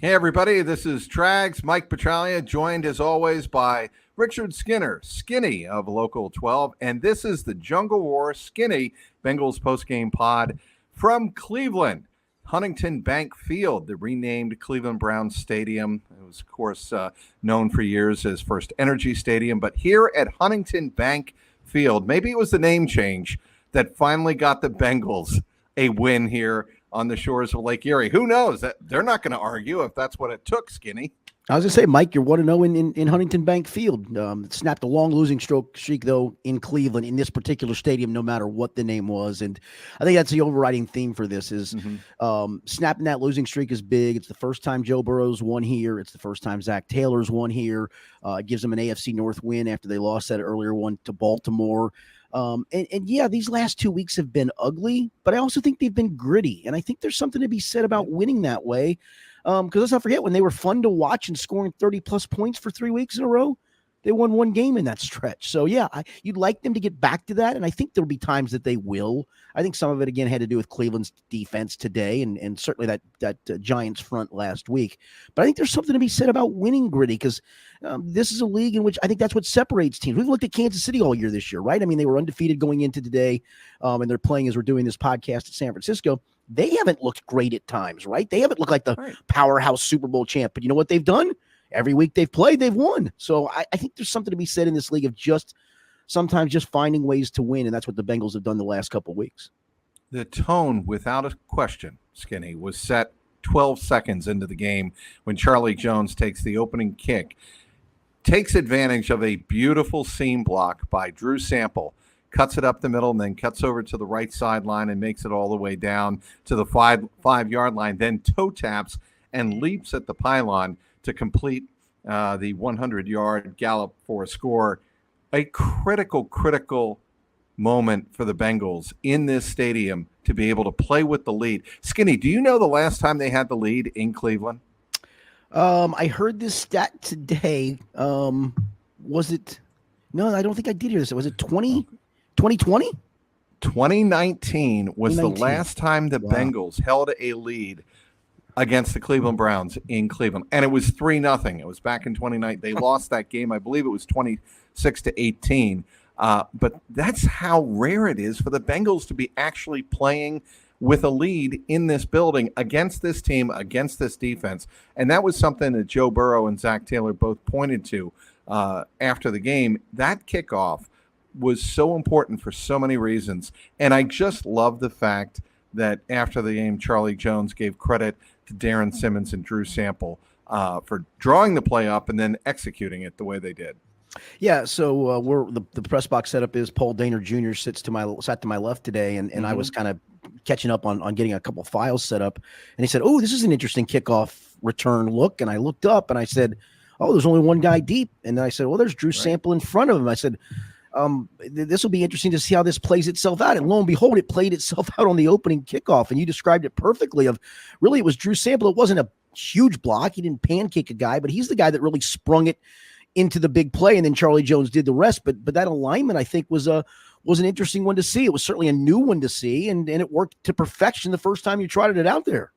Hey, everybody, this is Trags, Mike Petraglia, joined as always by Richard Skinner, Skinny of Local 12, and this is the JungleRoar Skinny Bengals Postgame pod from Cleveland. Huntington Bank Field, the renamed Cleveland Browns Stadium. It was, of course, known for years as First Energy Stadium, but here at Huntington Bank Field, maybe it was the name change that finally got the Bengals a win here on the shores of Lake Erie. Who knows? They're not going to argue if that's what it took, Skinny. I was going to say, Mike, you're 1-0 in Huntington Bank Field. Snapped a long losing streak, though, in Cleveland, in this particular stadium, no matter what the name was. And I think that's the overriding theme for this is snapping that losing streak is big. It's the first time Joe Burrow's won here. It's the first time Zach Taylor's won here. It gives them an AFC North win after they lost that earlier one to Baltimore. And yeah, these last 2 weeks have been ugly, but I also think they've been gritty. And I think there's something to be said about winning that way. Because let's not forget, when they were fun to watch and scoring 30-plus points for 3 weeks in a row, they won one game in that stretch. So, yeah, you'd like them to get back to that, and I think there'll be times that they will. I think some of it, again, had to do with Cleveland's defense today and certainly that Giants front last week. But I think there's something to be said about winning gritty because this is a league in which I think that's what separates teams. We've looked at Kansas City all year this year, right? I mean, they were undefeated going into today, and they're playing as we're doing this podcast at San Francisco. They haven't looked great at times, right? They haven't looked like the powerhouse Super Bowl champ. But you know what they've done? Every week they've played, they've won. So I think there's something to be said in this league of sometimes just finding ways to win, and that's what the Bengals have done the last couple of weeks. The tone, without a question, Skinny, was set 12 seconds into the game when Charlie Jones takes the opening kick, takes advantage of a beautiful seam block by Drew Sample, cuts it up the middle, and then cuts over to the right sideline and makes it all the way down to the five-yard line, then toe taps and leaps at the pylon to complete the 100-yard gallop for a score. A critical moment for the Bengals in this stadium to be able to play with the lead. Skinny, do you know the last time they had the lead in Cleveland? I heard this stat today. Was it? No, I don't think I did hear this. Was it 2020? 2019 was the last time the Bengals held a lead against the Cleveland Browns in Cleveland. And it was 3-0. It was back in 2019. They lost that game. I believe it was 26-18. But that's how rare it is for the Bengals to be actually playing with a lead in this building against this team, against this defense. And that was something that Joe Burrow and Zach Taylor both pointed to after the game. That kickoff was so important for so many reasons. And I just love the fact that after the game, Charlie Jones gave credit to Darren Simmons and Drew Sample for drawing the play up and then executing it the way they did. Yeah, so we're the press box setup is Paul Daner Jr. sat to my left today, and I was kind of catching up on getting a couple files set up, and he said, "Oh, this is an interesting kickoff return look," and I looked up and I said, "Oh, there's only one guy deep," and then I said, "Well, there's Drew Sample in front of him." I said, this will be interesting to see how this plays itself out. And lo and behold, it played itself out on the opening kickoff. And you described it perfectly of really, it was Drew Sample. It wasn't a huge block. He didn't pancake a guy, but he's the guy that really sprung it into the big play. And then Charlie Jones did the rest. But that alignment, I think, was an interesting one to see. It was certainly a new one to see. And it worked to perfection the first time you trotted it out there.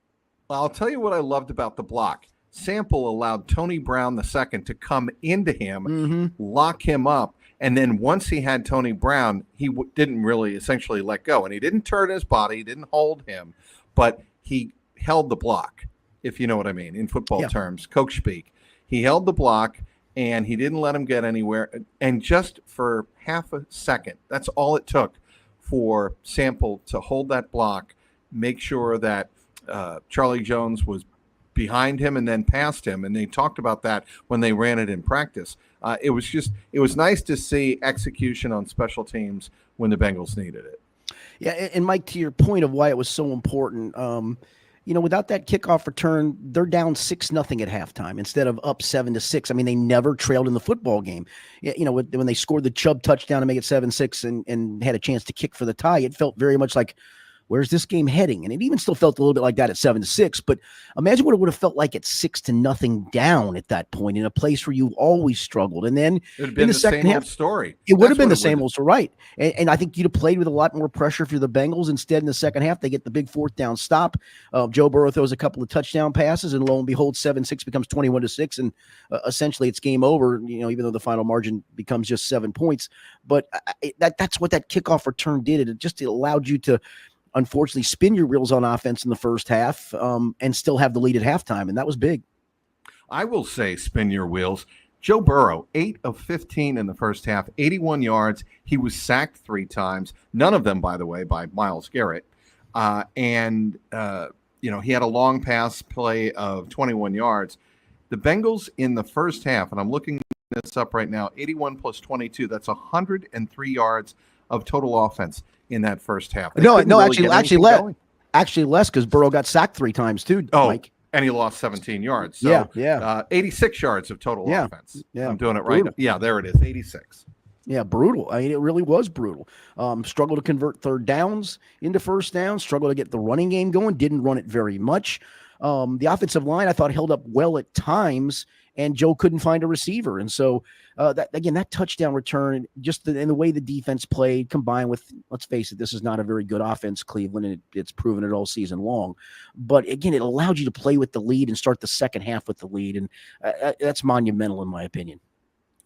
Well, I'll tell you what I loved about the block. Sample allowed Tony Brown II to come into him, lock him up. And then once he had Tony Brown, he didn't really essentially let go. And he didn't turn his body, he didn't hold him, but he held the block, if you know what I mean, in football terms, coach speak. He held the block, and he didn't let him get anywhere. And just for half a second, that's all it took for Sample to hold that block, make sure that Charlie Jones was behind him and then past him. And they talked about that when they ran it in practice. It was nice to see execution on special teams when the Bengals needed it. Yeah. And Mike, to your point of why it was so important, without that kickoff return, they're down 6-0 at halftime instead of up 7-6. I mean, they never trailed in the football game. When they scored the Chubb touchdown to make it 7-6 and had a chance to kick for the tie, it felt very much like, Where's this game heading? And it even still felt a little bit like that at 7-6. But imagine what it would have felt like at 6-0 down at that point in a place where you've always struggled. And then it would have been in the the second same half old story. It would have been the same old, so right. And I think you'd have played with a lot more pressure if you're the Bengals. Instead, in the second half, they get the big fourth down stop. Joe Burrow throws a couple of touchdown passes, and lo and behold, 7-6 becomes 21-6, and essentially it's game over. Even though the final margin becomes just 7 points, but that's what that kickoff return did. It allowed you to, unfortunately, spin your wheels on offense in the first half, and still have the lead at halftime, and that was big. I will say, spin your wheels. Joe Burrow, 8 of 15 in the first half, 81 yards. He was sacked 3 times, none of them, by the way, by Myles Garrett. He had a long pass play of 21 yards. The Bengals in the first half, and I'm looking this up right now, 81 plus 22, that's 103 yards of total offense in that first half. Actually less, because Burrow got sacked 3 times too, Mike. And he lost 17 yards. So, 86 yards of total offense. Yeah, I'm doing it right now. Yeah, there it is, 86. Yeah, brutal. I mean, it really was brutal. Struggled to convert third downs into first downs, struggled to get the running game going, didn't run it very much. The offensive line, I thought, held up well at times, and Joe couldn't find a receiver. And so, that touchdown return, just in the way the defense played, combined with, let's face it, this is not a very good offense, Cleveland, and it's proven it all season long. But again, it allowed you to play with the lead and start the second half with the lead, and that's monumental in my opinion.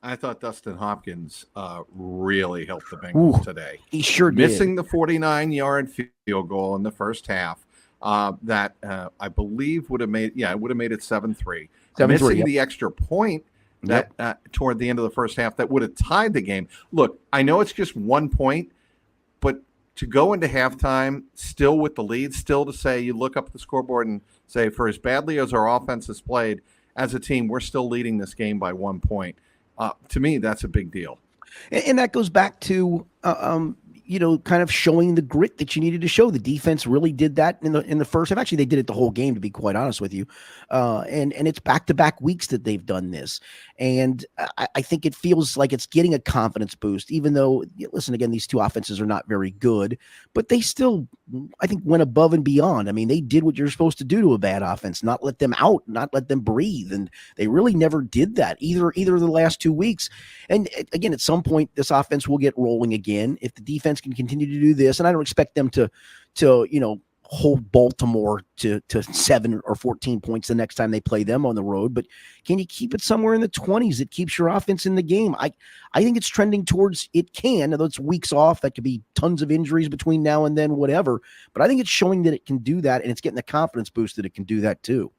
I thought Dustin Hopkins really helped the Bengals today. He sure did. Missing the 49-yard field goal in the first half that I believe would have made it 7-3. Missing the extra point that toward the end of the first half that would have tied the game. Look, I know it's just 1 point, but to go into halftime still with the lead, still to say, you look up at the scoreboard and say, for as badly as our offense has played, as a team, we're still leading this game by 1 point. To me, that's a big deal. And that goes back to, kind of showing the grit that you needed to show. The defense really did that in the first half. Actually, they did it the whole game, to be quite honest with you. And it's back-to-back weeks that they've done this. And I think it feels like it's getting a confidence boost, even though, listen, again, these two offenses are not very good, but they still, I think, went above and beyond. I mean, they did what you're supposed to do to a bad offense, not let them out, not let them breathe. And they really never did that either of the last 2 weeks. And again, at some point, this offense will get rolling again. If the defense can continue to do this, and I don't expect them to hold Baltimore to 7 or 14 points the next time they play them on the road, but can you keep it somewhere in the 20s? It keeps your offense in the game. I think it's trending towards it can, although it's weeks off. That could be tons of injuries between now and then, whatever. But I think it's showing that it can do that, and it's getting the confidence boost that it can do that too.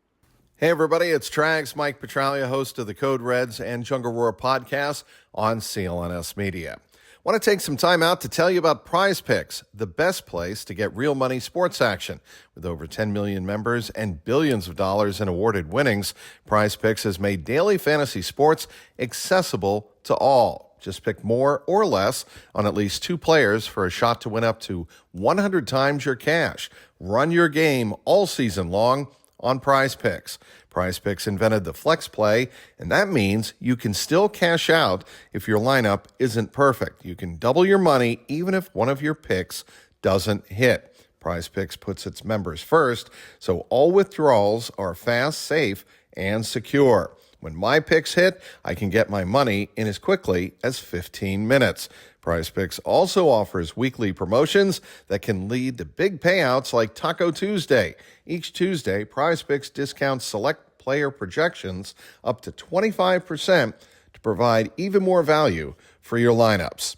Hey, everybody, it's Trags, Mike Petraglia, host of the Code Reds and JungleRoar podcast on CLNS Media. Want to take some time out to tell you about Prize Picks, the best place to get real money sports action. With over 10 million members and billions of dollars in awarded winnings, Prize Picks has made daily fantasy sports accessible to all. Just pick more or less on at least 2 players for a shot to win up to 100 times your cash. Run your game all season long on Prize Picks. Prize Picks invented the flex play, and that means you can still cash out if your lineup isn't perfect. You can double your money even if one of your picks doesn't hit. Prize Picks puts its members first, so all withdrawals are fast, safe, and secure. When my picks hit, I can get my money in as quickly as 15 minutes. Prize Picks also offers weekly promotions that can lead to big payouts like Taco Tuesday. Each Tuesday, Prize Picks discounts select player projections up to 25% to provide even more value for your lineups.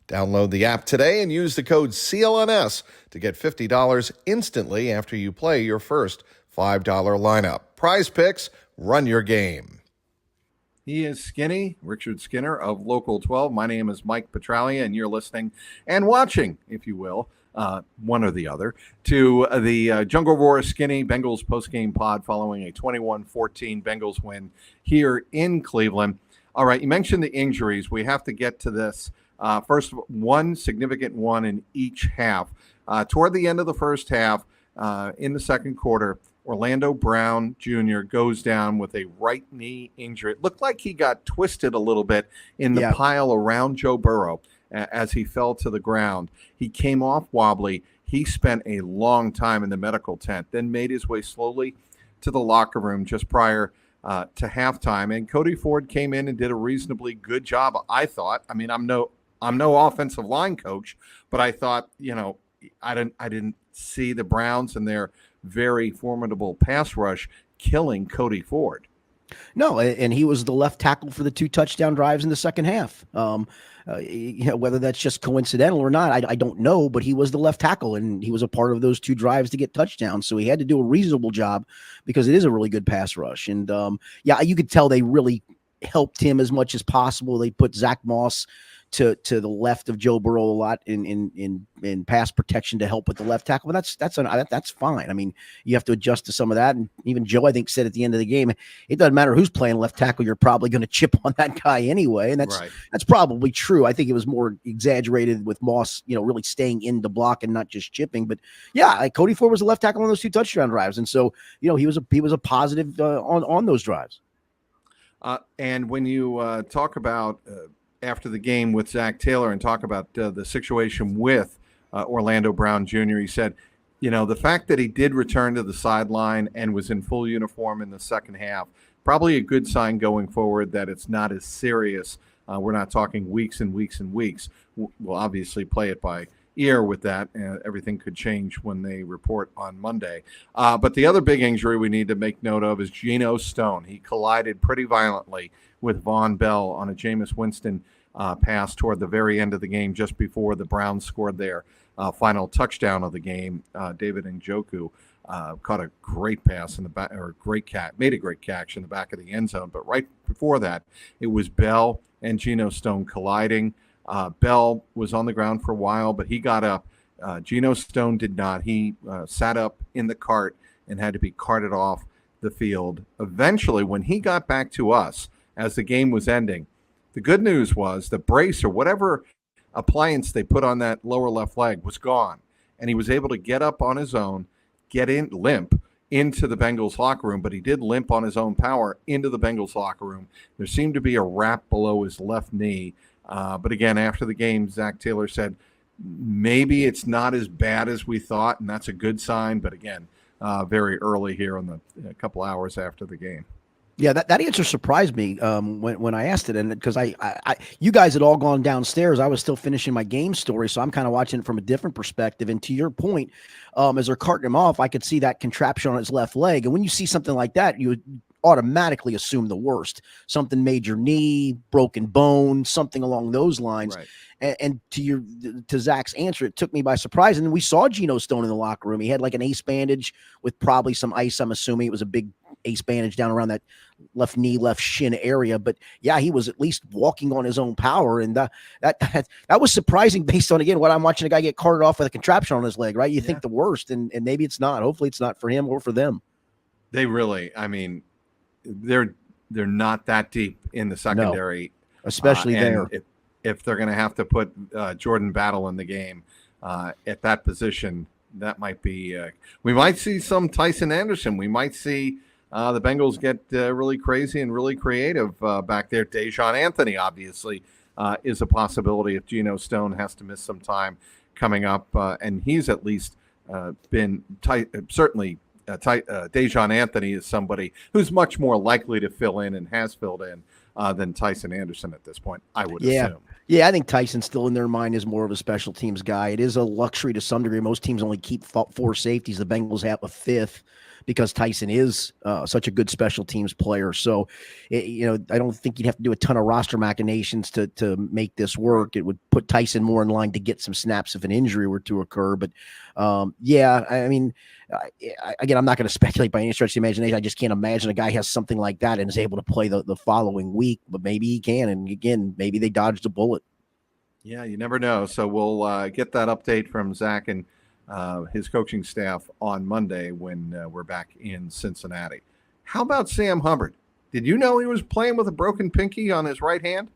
Download the app today and use the code CLNS to get $50 instantly after you play your first $5 lineup. Prize Picks, run your game. He is Skinny, Richard Skinner of Local 12. My name is Mike Petraglia, and you're listening and watching, if you will, one or the other, to the JungleRoar Skinny Bengals Postgame pod following a 21-14 Bengals win here in Cleveland. All right, you mentioned the injuries. We have to get to this. First, one significant one in each half. Toward the end of the first half, in the second quarter, Orlando Brown Jr. goes down with a right knee injury. It looked like he got twisted a little bit in the pile around Joe Burrow as he fell to the ground. He came off wobbly. He spent a long time in the medical tent, then made his way slowly to the locker room just prior to halftime. And Cody Ford came in and did a reasonably good job, I thought. I mean, I'm no offensive line coach, but I thought, I didn't see the Browns and their very formidable pass rush killing Cody Ford. No, and he was the left tackle for the 2 touchdown drives in the second half. Whether that's just coincidental or not, I don't know, but he was the left tackle, and he was a part of those 2 drives to get touchdowns. So he had to do a reasonable job because it is a really good pass rush. And you could tell they really helped him as much as possible. They put Zach Moss to the left of Joe Burrow a lot in pass protection to help with the left tackle. But that's fine. I mean, you have to adjust to some of that. And even Joe, I think, said at the end of the game, it doesn't matter who's playing left tackle, you're probably going to chip on that guy anyway. And that's probably true. I think it was more exaggerated with Moss, really staying in the block and not just chipping. But Cody Ford was a left tackle on those 2 touchdown drives, and so he was a positive on those drives. And when you talk about after the game with Zach Taylor and talk about the situation with Orlando Brown Jr., he said, the fact that he did return to the sideline and was in full uniform in the second half, probably a good sign going forward that it's not as serious. We're not talking weeks and weeks and weeks. We'll obviously play it by ear with that. Everything could change when they report on Monday. But the other big injury we need to make note of is Geno Stone. He collided pretty violently with Von Bell on a Jameis Winston pass toward the very end of the game, just before the Browns scored their final touchdown of the game. David Njoku caught a great pass in the back, or made a great catch in the back of the end zone. But right before that, it was Bell and Geno Stone colliding. Bell was on the ground for a while, but he got up. Geno Stone did not. He sat up in the cart and had to be carted off the field. Eventually, when he got back to us as the game was ending, the good news was the brace or whatever appliance they put on that lower left leg was gone. And he was able to get up on his own, limp into the Bengals locker room, but he did limp on his own power into the Bengals locker room. There seemed to be a wrap below his left knee. But again, after the game, Zach Taylor said, maybe it's not as bad as we thought, and that's a good sign. But again, very early here on a couple hours after the game. Yeah, that answer surprised me when I asked it, and because you guys had all gone downstairs, I was still finishing my game story, so I'm kind of watching it from a different perspective. And to your point, as they're carting him off, I could see that contraption on his left leg, and when you see something like that, you would automatically assume the worst. Something major knee, broken bone, something along those lines. Right. And to Zach's answer, it took me by surprise. And we saw Geno Stone in the locker room. He had like an ace bandage with probably some ice. I'm assuming it was a big ace bandage down around that left knee, left shin area. But yeah, he was at least walking on his own power. And that was surprising based on, again, what I'm watching a guy get carted off with a contraption on his leg, right? You think the worst, and maybe it's not. Hopefully it's not for him or for them. They really, I mean, they're not that deep in the secondary. No, especially there. If they're going to have to put Jordan Battle in the game at that position, that might be we might see some Tyson Anderson. We might see the Bengals get really crazy and really creative back there. Dejon Anthony, obviously, is a possibility if Geno Stone has to miss some time coming up. And he's at least been certainly Dejon Anthony is somebody who's much more likely to fill in and has filled in than Tyson Anderson at this point, I would assume. Yeah, I think Tyson still in their mind is more of a special teams guy. It is a luxury to some degree. Most teams only keep 4 safeties. The Bengals have a 5th because Tyson is such a good special teams player. So, I don't think you'd have to do a ton of roster machinations to make this work. It would put Tyson more in line to get some snaps if an injury were to occur. But, I mean, again, I'm not going to speculate by any stretch of the imagination. I just can't imagine a guy has something like that and is able to play the following week. But maybe he can. And, again, maybe they dodged a bullet. Yeah, you never know. So we'll get that update from Zach and his coaching staff on Monday when we're back in Cincinnati. How about Sam Hubbard? Did you know he was playing with a broken pinky on his right hand?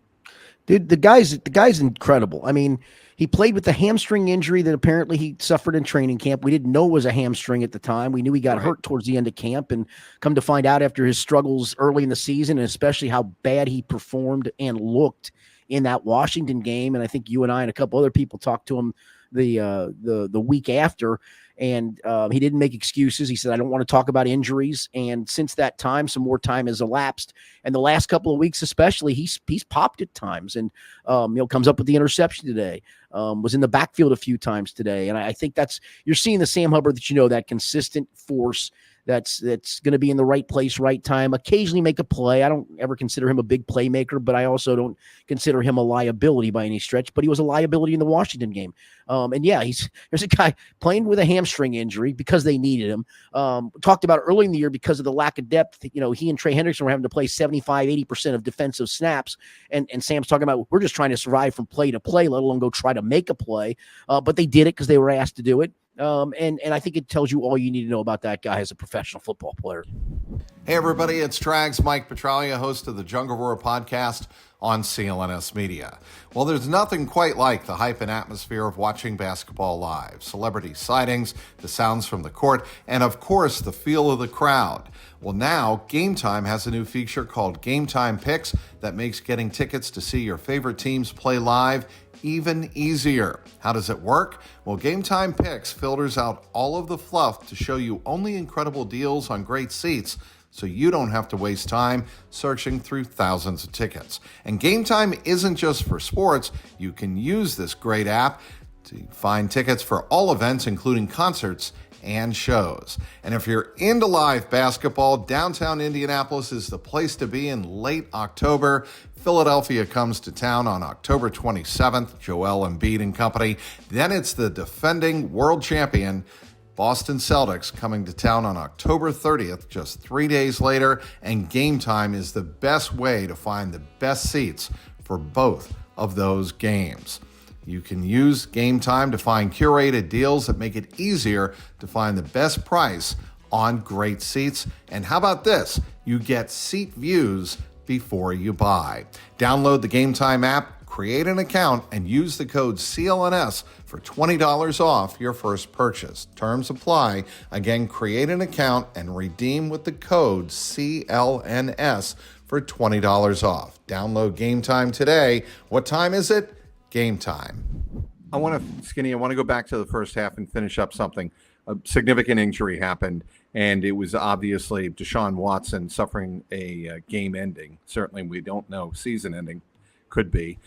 Dude, the guy's incredible. I mean, he played with the hamstring injury that apparently he suffered in training camp. We didn't know it was a hamstring at the time. We knew he got hurt towards the end of camp, and come to find out after his struggles early in the season, and especially how bad he performed and looked in that Washington game. And I think you and I and a couple other people talked to him the week after. And he didn't make excuses. He said, I don't want to talk about injuries. And since that time, some more time has elapsed. And the last couple of weeks, especially, he's popped at times. And, comes up with the interception today, was in the backfield a few times today. And I think you're seeing the Sam Hubbard that, that consistent force that's going to be in the right place, right time, occasionally make a play. I don't ever consider him a big playmaker, but I also don't consider him a liability by any stretch, but he was a liability in the Washington game. There's a guy playing with a hamstring injury because they needed him. Talked about early in the year because of the lack of depth, he and Trey Hendrickson were having to play 75-80% of defensive snaps. And Sam's talking about, we're just trying to survive from play to play, let alone go try to make a play. But they did it because they were asked to do it. And I think it tells you all you need to know about that guy as a professional football player. Hey, everybody, it's Trags Mike Petraglia, host of the JungleRoar podcast on CLNS Media. Well, there's nothing quite like the hype and atmosphere of watching basketball live. Celebrity sightings, the sounds from the court, and of course, the feel of the crowd. Well, now, Game Time has a new feature called Game Time Picks that makes getting tickets to see your favorite teams play live even easier. How does it work? Well, Game Time Picks filters out all of the fluff to show you only incredible deals on great seats, so you don't have to waste time searching through thousands of tickets. And Game Time isn't just for sports. You can use this great app to find tickets for all events, including concerts and shows. And if you're into live basketball, downtown Indianapolis is the place to be in late October. Philadelphia comes to town on October 27th, Joel Embiid and company. Then it's the defending world champion Boston Celtics coming to town on October 30th, just 3 days later, and Game Time is the best way to find the best seats for both of those games. You can use Game Time to find curated deals that make it easier to find the best price on great seats. And how about this? You get seat views before you buy. Download the Game Time app, create an account, and use the code CLNS for $20 off your first purchase. Terms apply. Again, create an account and redeem with the code CLNS for $20 off. Download Game Time today. What time is it? Game Time. I want to go back to the first half and finish up something. A significant injury happened, and it was obviously Deshaun Watson suffering a game ending. Certainly, we don't know, season ending, could be.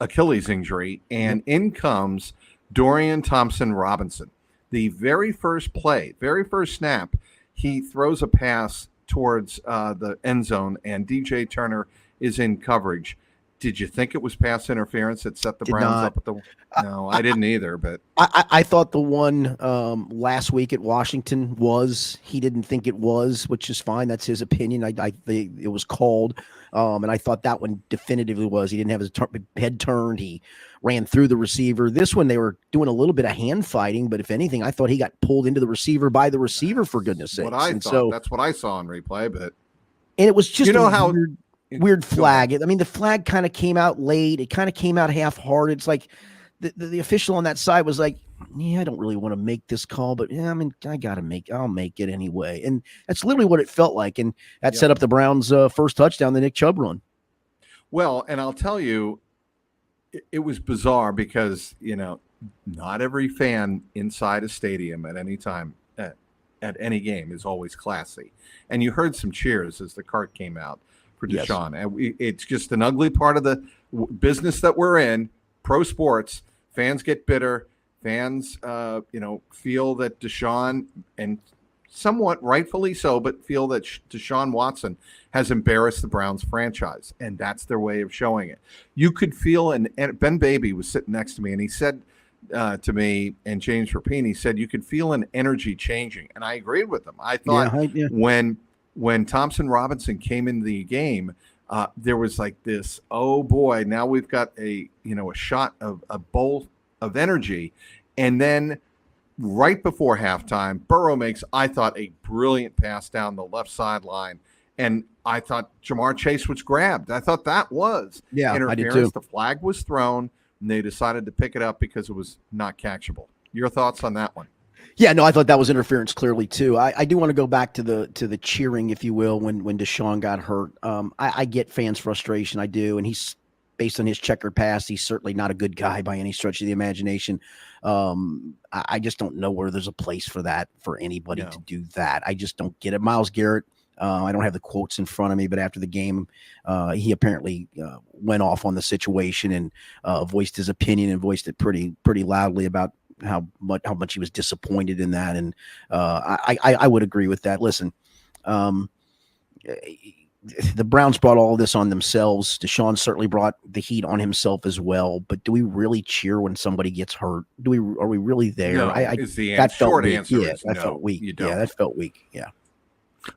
Achilles injury, and in comes Dorian Thompson-Robinson. The very first play, very first snap, he throws a pass towards the end zone, and DJ Turner is in coverage. Did you think it was pass interference that set the Browns up at the? No, I didn't either. But I thought the one last week at Washington was. He didn't think it was, which is fine. That's his opinion. It was called, and I thought that one definitively was. He didn't have his head turned. He ran through the receiver. This one they were doing a little bit of hand fighting, but if anything, I thought he got pulled into the receiver by the receiver. For goodness' sake, that's what I saw on replay. But it was just how. Weird flag. I mean, the flag kind of came out late. It kind of came out half-hearted. It's like the official on that side was like, yeah, I don't really want to make this call, but yeah, I mean, I'll make it anyway. And that's literally what it felt like. And that set up the Browns' first touchdown, the Nick Chubb run. Well, and I'll tell you, it was bizarre because, not every fan inside a stadium at any time at any game is always classy. And you heard some cheers as the cart came out for Deshaun. Yes. And it's just an ugly part of the business that we're in, pro sports. Fans get bitter. Fans, feel that Deshaun, and somewhat rightfully so, but feel that Deshaun Watson has embarrassed the Browns franchise. And that's their way of showing it. You could feel, and Ben Baby was sitting next to me, and he said to me, and James Rapine, he said, you could feel an energy changing. And I agreed with him. I thought when Thompson Robinson came into the game, there was like this, oh boy, now we've got a shot of a bolt of energy. And then right before halftime, Burrow makes, I thought, a brilliant pass down the left sideline. And I thought Jamar Chase was grabbed. I thought that was interference. I did too. The flag was thrown, and they decided to pick it up because it was not catchable. Your thoughts on that one? Yeah, no, I thought that was interference clearly too. I do want to go back to the cheering, if you will, when Deshaun got hurt. I get fans' frustration. I do, and he's based on his checkered past, he's certainly not a good guy by any stretch of the imagination. I just don't know where there's a place for that, for anybody to do that. I just don't get it. Myles Garrett, I don't have the quotes in front of me, but after the game, he apparently went off on the situation and voiced his opinion and voiced it pretty loudly about how much he was disappointed in that. And I would agree with that. Listen, the Browns brought all this on themselves. Deshaun certainly brought the heat on himself as well. But do we really cheer when somebody gets hurt? Are we really there? No, is the answer. Short answer is no. Felt weak. You don't. Yeah, that felt weak. Yeah.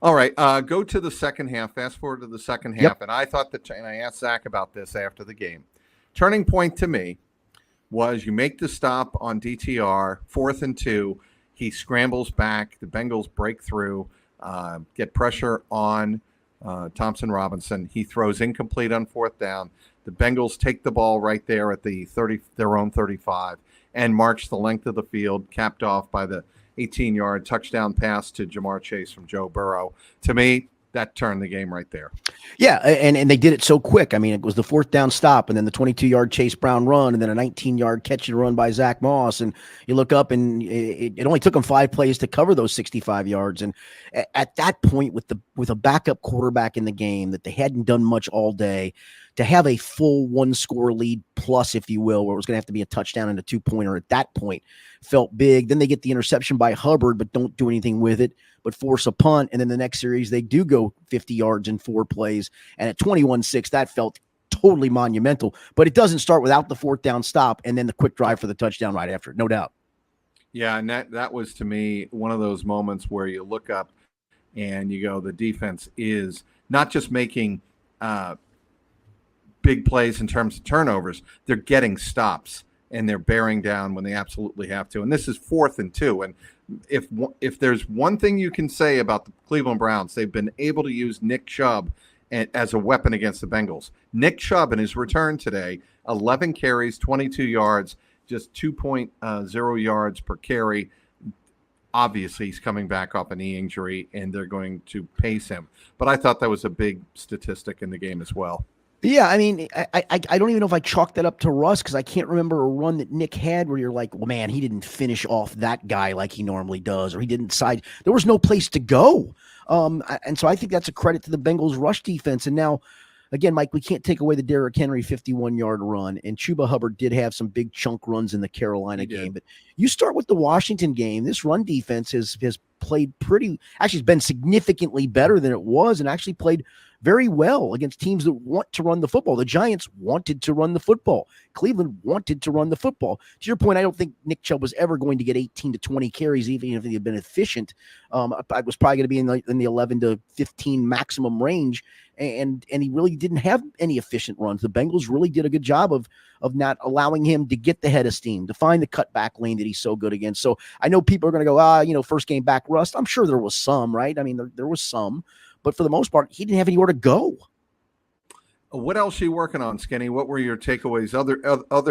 All right. Go to the second half. Fast forward to the second half. Yep. And I thought and I asked Zach about this after the game. Turning point to me was you make the stop on DTR, 4th and 2. He scrambles back. The Bengals break through, get pressure on Thompson Robinson. He throws incomplete on 4th down. The Bengals take the ball right there at their own 35 and march the length of the field, capped off by the 18-yard touchdown pass to Jamar Chase from Joe Burrow. To me, that turned the game right there. Yeah, and they did it so quick. I mean, it was the 4th down stop and then the 22-yard Chase Brown run and then a 19-yard catch and run by Zach Moss. And you look up and it only took them 5 plays to cover those 65 yards. And at that point, with a backup quarterback in the game that they hadn't done much all day, to have a full 1-score lead plus, if you will, where it was going to have to be a touchdown and a 2-pointer at that point, felt big. Then they get the interception by Hubbard, but don't do anything with it, but force a punt. And then the next series, they do go 50 yards in 4 plays. And at 21-6, that felt totally monumental. But it doesn't start without the 4th down stop and then the quick drive for the touchdown right after, no doubt. Yeah, and that was, to me, one of those moments where you look up and you go, the defense is not just making big plays in terms of turnovers, they're getting stops and they're bearing down when they absolutely have to. And this is 4th and 2. And if there's one thing you can say about the Cleveland Browns, they've been able to use Nick Chubb as a weapon against the Bengals. Nick Chubb in his return today, 11 carries, 22 yards, just 2.0 yards per carry. Obviously, he's coming back off a knee injury, and they're going to pace him. But I thought that was a big statistic in the game as well. Yeah, I mean, I don't even know if I chalked that up to Russ because I can't remember a run that Nick had where you're like, well, man, he didn't finish off that guy like he normally does, or he didn't side. There was no place to go. And so I think that's a credit to the Bengals rush defense. And now, again, Mike, we can't take away the Derrick Henry 51-yard run. And Chuba Hubbard did have some big chunk runs in the Carolina game. But you start with the Washington game. This run defense has played actually it's been significantly better than it was and actually played very well against teams that want to run the football. The Giants wanted to run the football. Cleveland wanted to run the football. To your point, I don't think Nick Chubb was ever going to get 18 to 20 carries, even if he had been efficient. I was probably going to be in the 11 to 15 maximum range, and he really didn't have any efficient runs. The Bengals really did a good job of not allowing him to get the head of steam, to find the cutback lane that he's so good against. So I know people are going to go, first game back rust. I'm sure there was some, right? I mean, there was some. But for the most part, he didn't have anywhere to go. What else are you working on, Skinny? What were your takeaways, other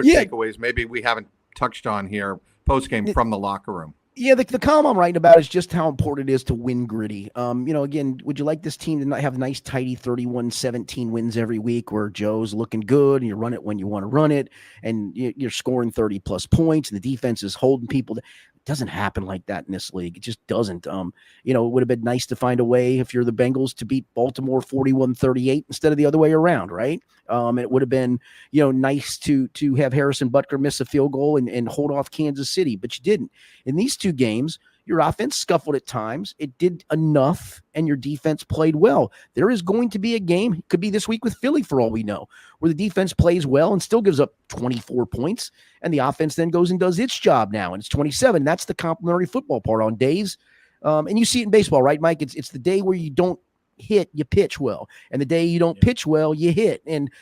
takeaways maybe we haven't touched on here post-game from the locker room? Yeah, the column I'm writing about is just how important it is to win gritty. Again, would you like this team to not have nice, tidy 31-17 wins every week where Joe's looking good and you run it when you want to run it and you're scoring 30-plus points and the defense is holding people? It doesn't happen like that in this league. It just doesn't. It would have been nice to find a way if you're the Bengals to beat Baltimore 41-38 instead of the other way around, right? It would have been, nice to have Harrison Butker miss a field goal and hold off Kansas City, but you didn't. In these 2 games, your offense scuffled at times. It did enough, and your defense played well. There is going to be a game, it could be this week with Philly for all we know, where the defense plays well and still gives up 24 points, and the offense then goes and does its job now, and it's 27. That's the complementary football part on days. And you see it in baseball, right, Mike? It's the day where you don't hit, you pitch well, and the day you don't pitch well, you hit. And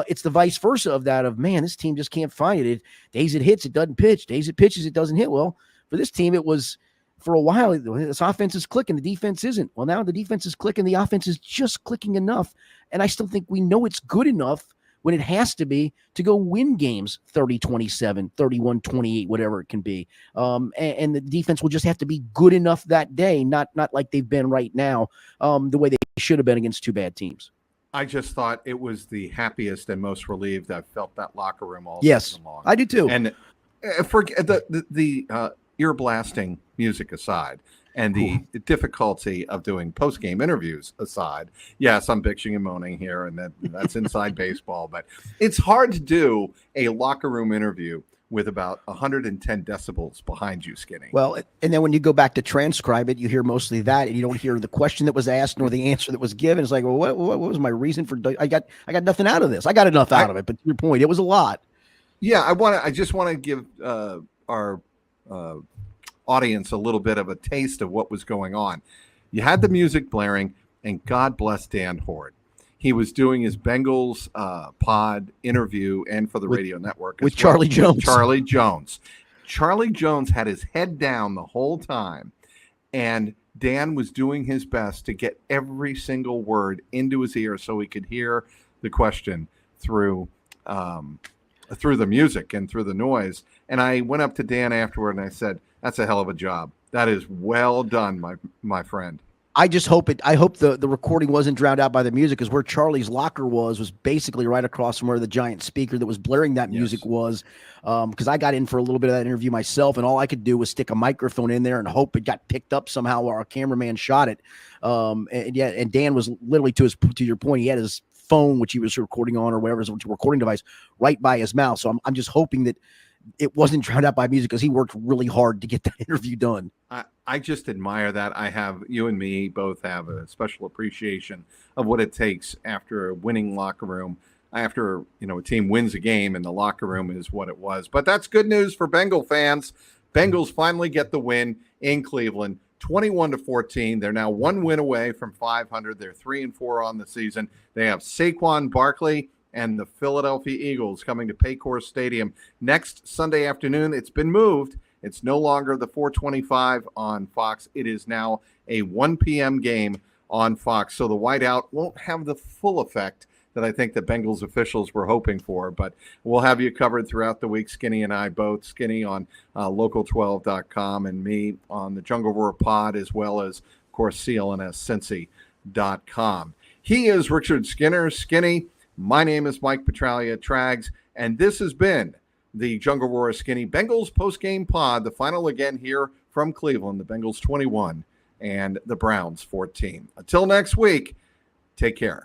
it's the vice versa of that of, man, this team just can't find it. Days it hits, it doesn't pitch. Days it pitches, it doesn't hit. Well, for this team, it was for a while, this offense is clicking, the defense isn't. Well, now the defense is clicking, the offense is just clicking enough. And I still think we know it's good enough when it has to be to go win games 30-27, 31-28, whatever it can be. And the defense will just have to be good enough that day, not like they've been right now, the way they should have been against 2 bad teams. I just thought it was the happiest and most relieved I've felt that locker room all Yes, season long. I do too. And forget the ear blasting music aside, and the difficulty of doing post game interviews aside. Yes, I'm bitching and moaning here, and that's inside baseball, but it's hard to do a locker room interview with about 110 decibels behind you, Skinny. Well, and then when you go back to transcribe it, you hear mostly that, and you don't hear the question that was asked nor the answer that was given. It's like, well, what was my reason for? I got nothing out of this. I got enough out of it, but to your point, it was a lot. Yeah, I just want to give our audience a little bit of a taste of what was going on. You had the music blaring, and God bless Dan Hort. He was doing his Bengals pod interview and for the radio network with Charlie Jones. Charlie Jones had his head down the whole time, and Dan was doing his best to get every single word into his ear so he could hear the question through the music and through the noise. And I went up to Dan afterward and I said, "That's a hell of a job. That is well done, my friend." I just hope I hope the recording wasn't drowned out by the music, because where Charlie's locker was basically right across from where the giant speaker that was blaring that music was. Because I got in for a little bit of that interview myself, and all I could do was stick a microphone in there and hope it got picked up somehow while our cameraman shot it. And Dan was literally, to your point, he had his phone, which he was recording on, or whatever his recording device, right by his mouth. So I'm just hoping that it wasn't drowned out by music, because he worked really hard to get that interview done. I just admire that. You and me both have a special appreciation of what it takes after a winning locker room, after a team wins a game and the locker room is what it was. But that's good news for Bengal fans. Bengals finally get the win in Cleveland, 21-14. They're now one win away from 500. They're 3-4 on the season. They have Saquon Barkley and the Philadelphia Eagles coming to Paycor Stadium next Sunday afternoon. It's been moved. It's no longer the 4:25 on Fox. It is now a 1 p.m. game on Fox. So the whiteout won't have the full effect that I think the Bengals officials were hoping for. But we'll have you covered throughout the week, Skinny and I both. Skinny on local12.com and me on the JungleRoar pod, as well as, of course, CLNS Cincy.com. He is Richard Skinner. Skinny. My name is Mike Petraglia, Trags, and this has been the JungleRoar Skinny Bengals postgame pod. The final again here from Cleveland, the Bengals 21 and the Browns 14. Until next week, take care.